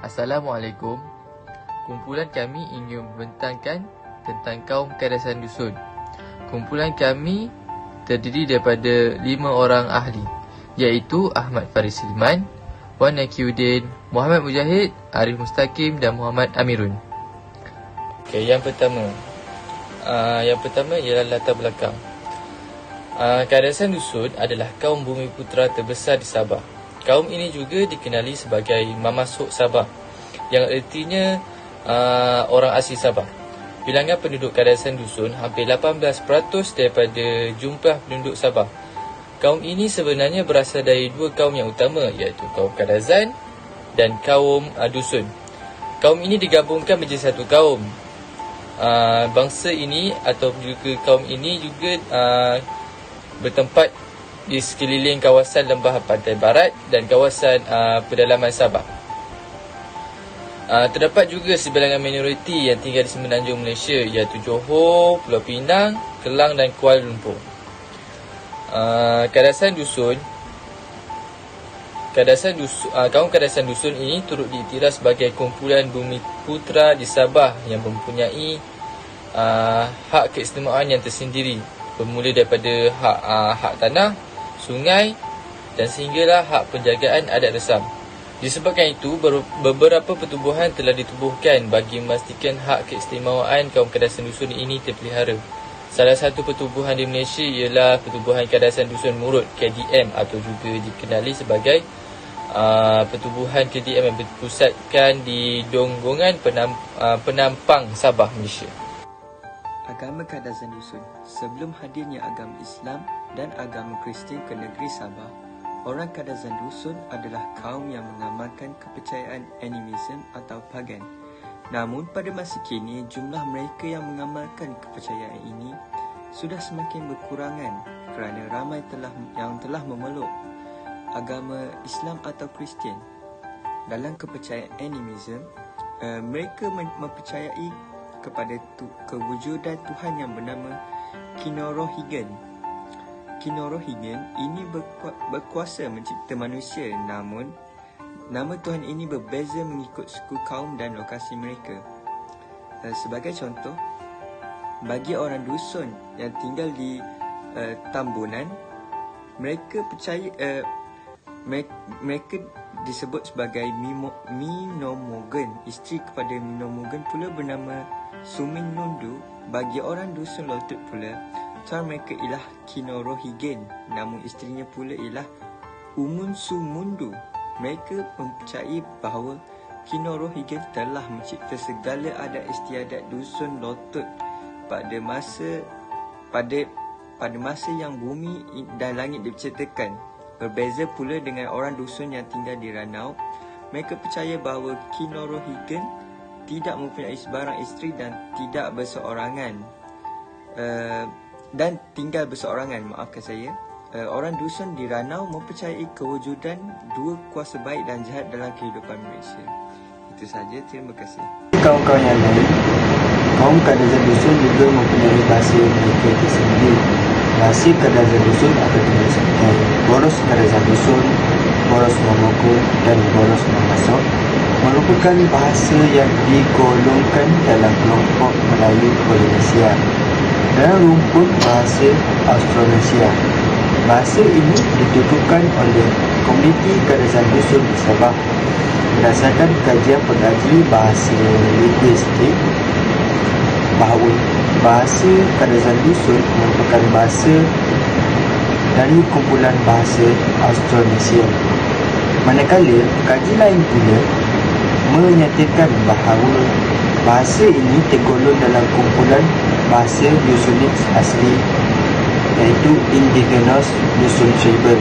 Assalamualaikum. Kumpulan kami ingin membentangkan tentang kaum Kadasan Dusun. Kumpulan kami terdiri daripada 5 orang ahli, iaitu Ahmad Faris Silman, Wan Nakiuddin, Muhammad Mujahid, Arif Mustaqim dan Muhammad Amirun. Okay, yang pertama ialah latar belakang. Kadasan Dusun adalah kaum bumi putera terbesar di Sabah. Kaum ini juga dikenali sebagai Mamasuk Sabah, yang ertinya orang asli Sabah. Bilangan penduduk Kadasan Dusun hampir 18% daripada jumlah penduduk Sabah. Kaum ini sebenarnya berasal dari 2 kaum yang utama, iaitu kaum Kadazan dan kaum Dusun. Kaum ini digabungkan menjadi satu kaum. Bangsa ini atau juga kaum ini juga bertempat di sekeliling kawasan lembah pantai barat dan kawasan pedalaman Sabah. Terdapat juga sebilangan minoriti yang tinggal di semenanjung Malaysia, iaitu Johor, Pulau Pinang, Kelang dan Kuala Lumpur. Kaum Kadasan Dusun ini turut diiktiraf sebagai kumpulan bumi putera di Sabah yang mempunyai hak keistimewaan yang tersendiri, bermula daripada hak tanah, sungai dan sehinggalah hak penjagaan adat resam. Disebabkan itu, beberapa pertubuhan telah ditubuhkan bagi memastikan hak keistimewaan kaum Kadasan Dusun ini terpelihara. Salah satu pertubuhan di Malaysia ialah Pertubuhan Kadasan Dusun Murut KDM, atau juga dikenali sebagai pertubuhan KDM yang berpusatkan di Donggongan Penampang, Sabah, Malaysia. Agama Kadasan Dusun. Sebelum hadirnya agama Islam dan agama Kristian ke negeri Sabah, orang Kadasan Dusun adalah kaum yang mengamalkan kepercayaan animism atau pagan. Namun pada masa kini, jumlah mereka yang mengamalkan kepercayaan ini sudah semakin berkurangan kerana ramai yang telah memeluk agama Islam atau Kristian. Dalam kepercayaan animism, mereka mempercayai kepada kewujudan Tuhan yang bernama Kinorohigen. Kinorohigen ini berkuasa mencipta manusia, namun nama Tuhan ini berbeza mengikut suku kaum dan lokasi mereka. Sebagai contoh, bagi orang dusun yang tinggal di Tambunan, mereka percaya mereka disebut sebagai Minomogen. Isteri kepada Minomogen pula bernama Suming Nundu. Bagi orang dusun Lotut pula, tuan mereka ialah Kinorohigen, namun isterinya pula ialah Umun Sumundu. Mereka mempercayai bahawa Kinorohigen telah mencipta segala adat istiadat dusun Lotut pada masa yang bumi dan langit diciptakan. Berbeza pula dengan orang dusun yang tinggal di Ranau. Mereka percaya bahawa Kinorohigen tidak mempunyai sebarang isteri dan tidak berseorangan dan tinggal berseorangan. Maafkan saya. Orang dusun di Ranau mempercayai kewujudan 2 kuasa baik dan jahat dalam kehidupan Malaysia. Itu sahaja, terima kasih. Kawan-kawan yang lain, kaum Kadasan Dusun juga mempunyai bahasa mereka tersendiri. Bahasa Kadasan Dusun akan dibahaskan Boros Kadasan Dusun, Boros Momoko dan Boros Mamasuk, merupakan bahasa yang digolongkan dalam kelompok Melayu Polinesia dalam rumpun bahasa Austronesia. Bahasa ini dituturkan oleh komuniti Kadasan Dusun di Sabah. Berdasarkan kajian pengkaji bahasa linguistik, bahawa bahasa Kadasan Dusun merupakan bahasa dari kumpulan bahasa Austronesia. Manakala kaji lain pula menyatakan bahawa bahasa ini tergolong dalam kumpulan bahasa Dusunix asli, iaitu Indigenous Dusun Tribal,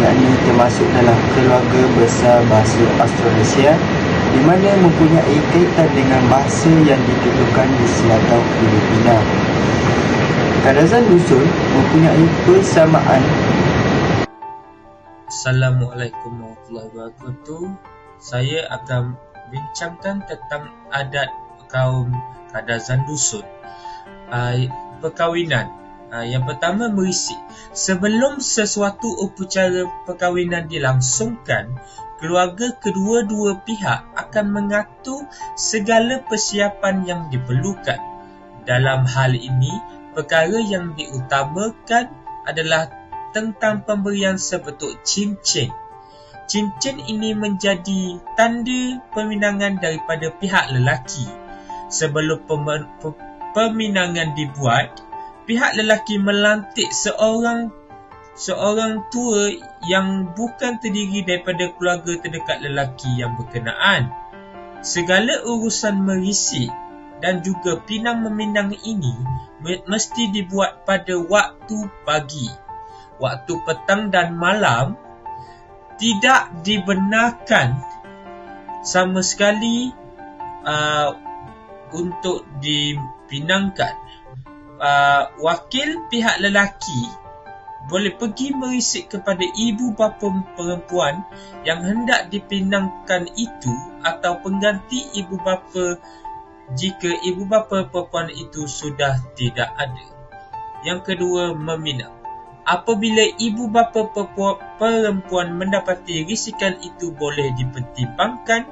yakni termasuk dalam keluarga besar bahasa Austronesia, di mana mempunyai kaitan dengan bahasa yang dituturkan di selatan Filipina. Kadasan Dusun mempunyai persamaan. Assalamualaikum warahmatullahi wabarakatuh. Saya akan bincangkan tentang adat kaum Kadasan Dusun. Perkahwinan. Yang pertama, merisik. Sebelum sesuatu upacara perkahwinan dilangsungkan, keluarga kedua-dua pihak akan mengatur segala persiapan yang diperlukan. Dalam hal ini, perkara yang diutamakan adalah tentang pemberian sebentuk cincin. Cincin ini menjadi tanda peminangan daripada pihak lelaki. Sebelum peminangan dibuat, pihak lelaki melantik seorang tua yang bukan terdiri daripada keluarga terdekat lelaki yang berkenaan. Segala urusan merisik dan juga pinang meminang ini mesti dibuat pada waktu pagi. Waktu petang dan malam tidak dibenarkan sama sekali untuk dipinangkan. Wakil pihak lelaki boleh pergi merisik kepada ibu bapa perempuan yang hendak dipinangkan itu atau pengganti ibu bapa jika ibu bapa perempuan itu sudah tidak ada. Yang kedua, meminang. Apabila ibu bapa perempuan mendapati risikan itu boleh dipertimbangkan,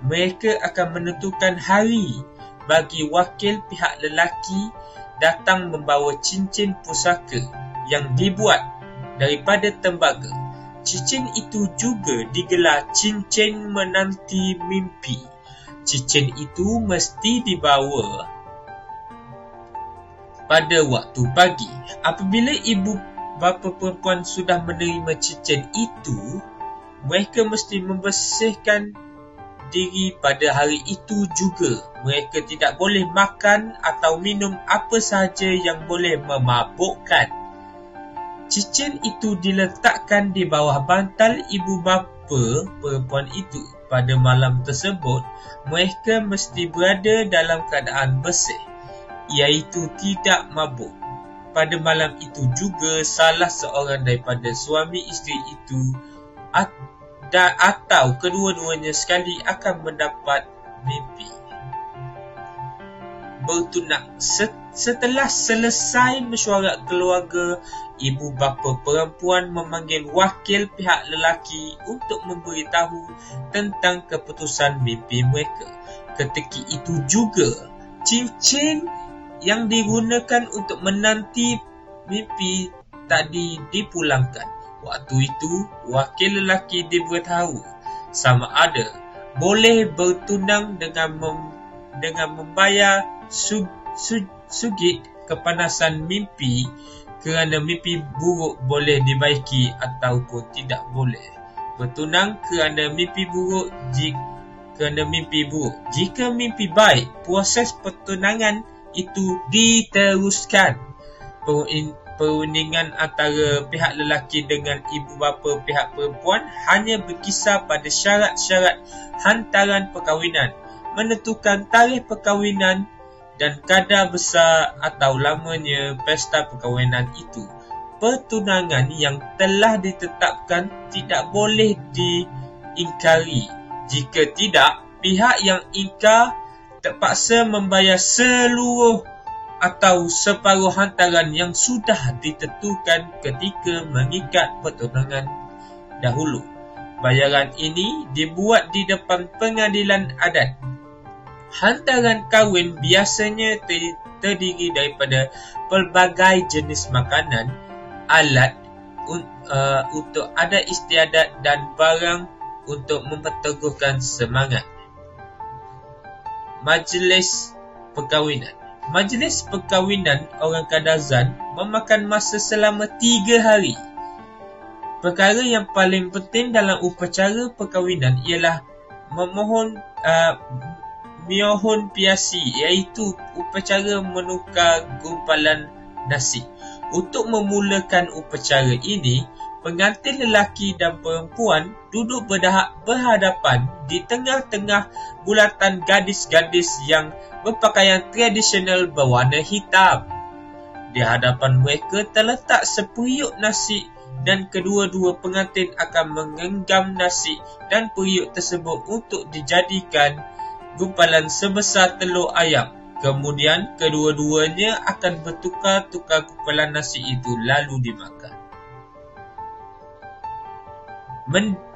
mereka akan menentukan hari bagi wakil pihak lelaki datang membawa cincin pusaka yang dibuat daripada tembaga. Cincin itu juga digelar cincin menanti mimpi. Cincin itu mesti dibawa pada waktu pagi. Apabila ibu bapa perempuan sudah menerima cincin itu, mereka mesti membersihkan diri pada hari itu juga. Mereka tidak boleh makan atau minum apa sahaja yang boleh memabukkan. Cincin itu diletakkan di bawah bantal ibu bapa perempuan itu. Pada malam tersebut, mereka mesti berada dalam keadaan bersih, iaitu tidak mabuk. Pada malam itu juga salah seorang daripada suami isteri itu atau kedua-duanya sekali akan mendapat mimpi bertunang. Setelah selesai mesyuarat keluarga, ibu bapa perempuan memanggil wakil pihak lelaki untuk memberitahu tentang keputusan mimpi mereka. Ketika itu juga, cincin yang digunakan untuk menanti mimpi tadi dipulangkan. Waktu itu, wakil lelaki diberitahu sama ada boleh bertunang dengan membayar sugit kepanasan mimpi kerana mimpi buruk boleh dibaiki ataupun tidak boleh bertunang kerana mimpi buruk. Jika mimpi baik, proses pertunangan itu diteruskan. Perundingan antara pihak lelaki dengan ibu bapa pihak perempuan hanya berkisar pada syarat-syarat hantaran perkahwinan, menentukan tarikh perkahwinan dan kadar besar atau lamanya pesta perkahwinan itu. Pertunangan yang telah ditetapkan tidak boleh diingkari. Jika tidak, pihak yang ingkar terpaksa membayar seluruh atau separuh hantaran yang sudah ditentukan ketika mengikat pertunangan dahulu. Bayaran ini dibuat di depan pengadilan adat. Hantaran kahwin biasanya terdiri daripada pelbagai jenis makanan, alat untuk adat istiadat dan barang untuk memperteguhkan semangat. Majlis perkahwinan. Majlis perkahwinan orang Kadazan memakan masa selama 3 hari. Perkara yang paling penting dalam upacara perkahwinan ialah memohon piasi, iaitu upacara menukar gumpalan nasi. Untuk memulakan upacara ini, pengantin lelaki dan perempuan duduk berhadapan di tengah-tengah bulatan gadis-gadis yang berpakaian tradisional berwarna hitam. Di hadapan mereka terletak seperiuk nasi dan kedua-dua pengantin akan mengenggam nasi dan periuk tersebut untuk dijadikan gumpalan sebesar telur ayam. Kemudian kedua-duanya akan bertukar-tukar gumpalan nasi itu lalu dimakan.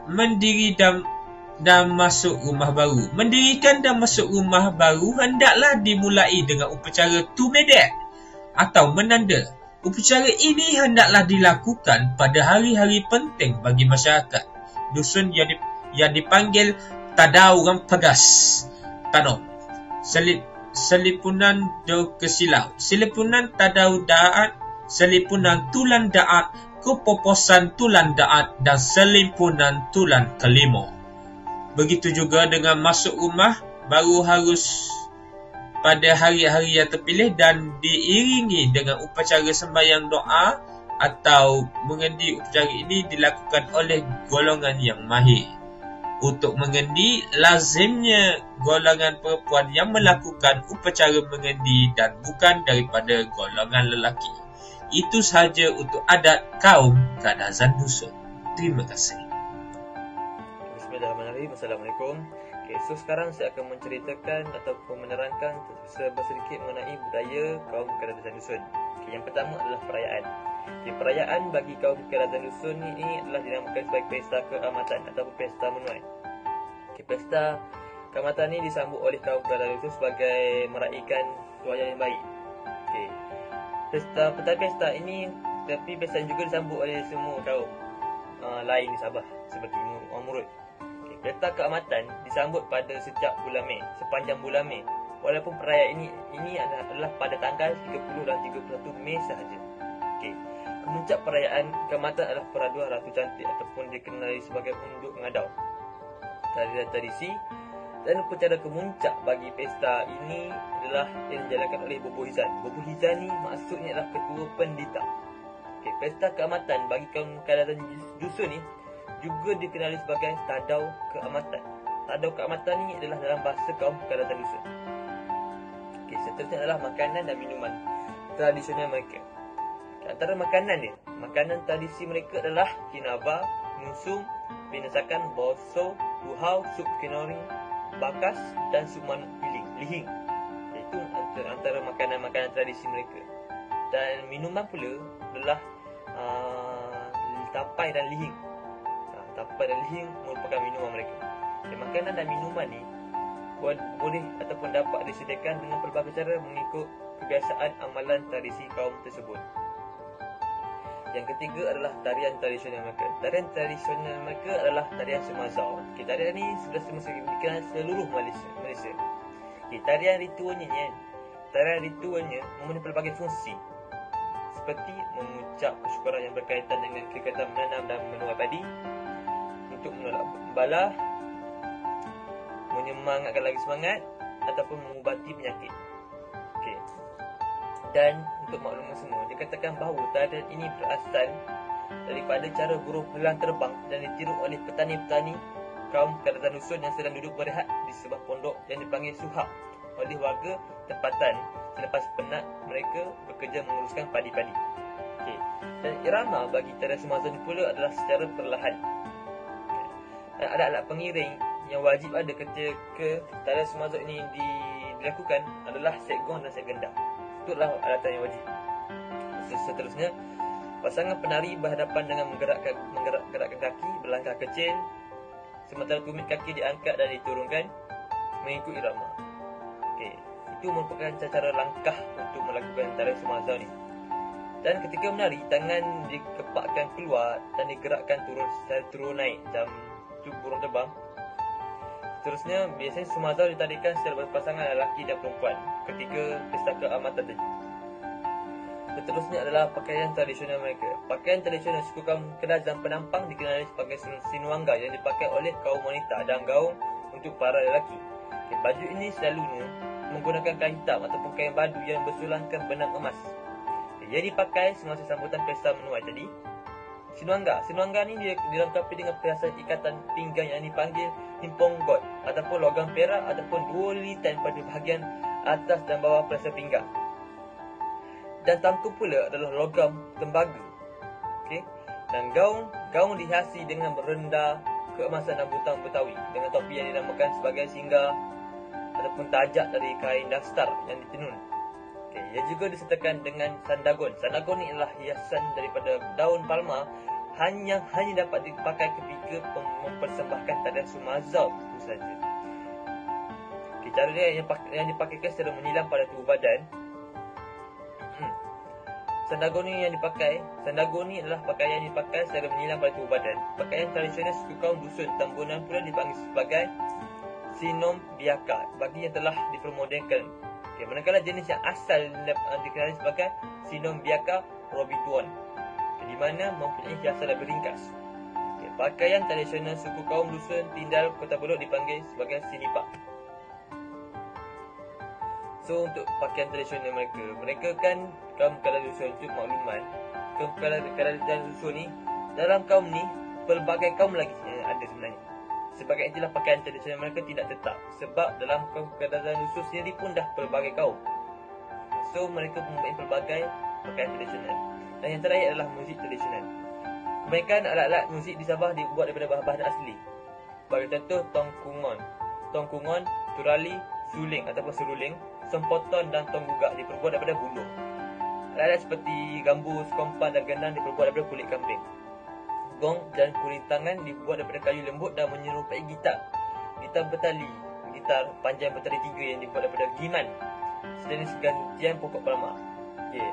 Mendiri dan dan masuk rumah baru. Mendirikan dan masuk rumah baru hendaklah dimulai dengan upacara tumedek atau menanda. Upacara ini hendaklah dilakukan pada hari-hari penting bagi masyarakat dusun yang dipanggil Tadau Rampagas Tanom. Selipunan do kesilau, selipunan Tadau Daat, selipunan Tulan Daat, kepoposan Tulan Daat dan selipunan Tulan Kelimo. Begitu juga dengan masuk rumah baru harus pada hari-hari yang terpilih dan diiringi dengan upacara sembahyang doa atau mengendi. Upacara ini dilakukan oleh golongan yang mahir. Untuk mengendi, lazimnya golongan perempuan yang melakukan upacara mengendi dan bukan daripada golongan lelaki. Itu sahaja untuk adat kaum Kadazan Dusun. Terima kasih. Bismillahirrahmanirrahim. Assalamualaikum. So sekarang saya akan menceritakan ataupun menerangkan sedikit mengenai budaya kaum Kadazan Dusun. Yang pertama adalah perayaan. Perayaan bagi kaum Kadazan Dusun ini adalah dinamakan sebagai pesta keamatan ataupun pesta menuai. Pesta keamatan ini disambut oleh kaum Kadazan Dusun sebagai meraihkan tuayan yang baik. Pesta ini tapi pesta juga disambut oleh semua kaum lain di Sabah seperti orang Murut. Pesta keamatan disambut pada setiap bulan Mei, sepanjang bulan Mei. Walaupun perayaan ini adalah pada tanggal 30 dan 31 Mei sahaja. Kemuncak perayaan keamatan adalah peraduan Ratu Cantik ataupun dikenali sebagai unduk ngadau. Tradisi dan upacara kemuncak bagi pesta ini adalah yang dijalankan oleh Bobo Hizan. Bobo Hizan ni maksudnya adalah ketua pendeta. Pesta keamatan bagi kaum Kadazan Dusun ni juga dikenali sebagai Tadau Keamatan. Tadau Keamatan ni adalah dalam bahasa kaum Kadazan Dusun. Seterusnya adalah makanan dan minuman tradisional mereka. Antara makanan tradisi mereka adalah kinaba, nusum, binasakan, boso, buhau, sup kenori, bakas dan sup manuk lihing. Itu antara makanan-makanan tradisi mereka. Dan minuman pula adalah tapai dan lihing. Tapai dan lihing merupakan minuman mereka. Makanan dan minuman ni boleh ataupun dapat disediakan dengan pelbagai cara mengikut kebiasaan amalan tradisi kaum tersebut. Yang ketiga adalah tarian tradisional mereka. Tarian tradisional mereka adalah tarian Sumazau. Tarian ini sudah semasa dikenal seluruh Malaysia. Tarian ritualnya memenuhi pelbagai fungsi seperti mengucap kesyukuran yang berkaitan dengan kegiatan menanam dan menuai padi, untuk menolak bala, menyemangatkan lagi semangat ataupun mengubati penyakit. Dan untuk makluman semua, dikatakan bahawa tarian ini berasal daripada cara buruh helang terbang dan ditiru oleh petani-petani kaum Kadazan Dusun yang sedang duduk berehat di sebuah pondok yang dipanggil Suhak oleh warga tempatan selepas penat mereka bekerja menguruskan padi-padi. Dan irama bagi tarian Sumazau ini pula adalah secara perlahan. Ada alat pengiring yang wajib ada ketika tarian Sumazau ini dilakukan adalah set gong dan set gendang. Itulah alatan yang wajib. Seterusnya, pasangan penari berhadapan dengan menggerakkan kaki, berlangkah kecil, sementara tumit kaki diangkat dan diturunkan mengikut irama. Itu merupakan cara langkah untuk melakukan tarian Sumazau ni. Dan ketika menari, tangan dikepakkan keluar dan digerakkan turun naik macam burung terbang. Seterusnya, biasanya Sumazau ditarikan secara berpasangan lelaki dan perempuan ketika pesta keamatan tadi. Seterusnya adalah pakaian tradisional mereka. Pakaian tradisional suku kaum Kadazan penampang dikenali sebagai sinuangga yang dipakai oleh kaum wanita dan gaung untuk para lelaki. Baju ini selalunya menggunakan kain hitam ataupun kain badu yang bersulangkan benang emas. Yang dipakai semasa sambutan pesta menuai tadi. Sinuangga ni dilengkapi dengan perhiasan ikatan pinggang yang dipanggil himpong god ataupun logam perak ataupun dua lilitan pada bahagian atas dan bawah perhiasan pinggang. Dan tangku pula adalah logam tembaga. Dan gaung dihiasi dengan berenda keemasan dan butang Betawi dengan topi yang dinamakan sebagai singgah ataupun tajak dari kain dastar yang ditenun. Ia juga disertakan dengan sandagon. Sandagon ni adalah hiasan daripada daun palma hanya dapat dipakai ketika mempersembahkan tanda sumazau itu saja. Okay, cara dia yang dipakaikan secara menyilam pada tubuh badan. Sandagoni adalah pakaian yang dipakai secara menyilam pada tubuh badan. Pakaian tradisional suku kaum dusun Tambunan pula dipanggil sebagai sinom biaka bagi yang telah dipermodenkan. Okay, manakala jenis yang asal dikenali sebagai sinom biaka robituan, di mana mempunyai hiasan lebih ringkas. Okay, pakaian tradisional suku kaum dusun Tindal Kota Belud dipanggil sebagai sinipak. So untuk pakaian tradisional mereka kan kaum Kadazan Dusun. Untuk makluman, kaum Kadazan Dusun ni, dalam kaum ni pelbagai kaum lagi ada sebenarnya. Sebab itulah pakaian tradisional mereka tidak tetap, sebab dalam kaum Kadazan Dusun sendiri pun dah pelbagai kaum. So mereka mempunyai pelbagai pakaian tradisional. Dan yang terakhir adalah muzik tradisional. Kebanyakan alat-alat muzik di Sabah dibuat daripada bahan-bahan asli. Bagi contoh tongkungon, turali, suling ataupun seruling, sempoton dan tonggugak diperbuat daripada buluh. Alat-alat seperti gambus, kompas dan gendang diperbuat daripada kulit kambing. Gong dan kulintangan dibuat daripada kayu lembut dan menyerupai gitar. Gitar bertali, gitar panjang bertali 3 yang dibuat daripada giman, sejenis gantian pokok palma. Okay.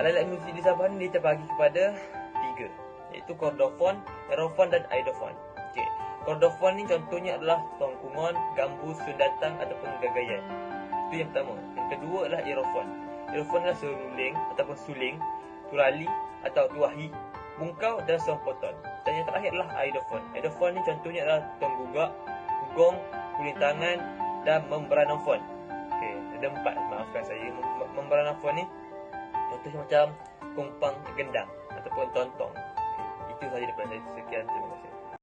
Alat-alat muzik di Sabah ni terbagi kepada 3, iaitu kordofon, aerofon dan aidofon. Okay. Kordofon ni contohnya adalah tongkungon, gambus, sundatang ataupun gagayan. Itu yang pertama. Yang kedua adalah aerofon. Aerofon adalah seruling ataupun suling, turali atau tuahi, bungkau dan sempoton. Dan yang terakhir adalah aidofon. Aidofon ni contohnya adalah tonggugak, gong, kulintangan dan membranofon. Okey, ada 4, maafkan saya. Membranofon ni contohnya macam kumpang gendang ataupun tontong. Okay. Itu sahaja daripada saya. Sekian, terima kasih.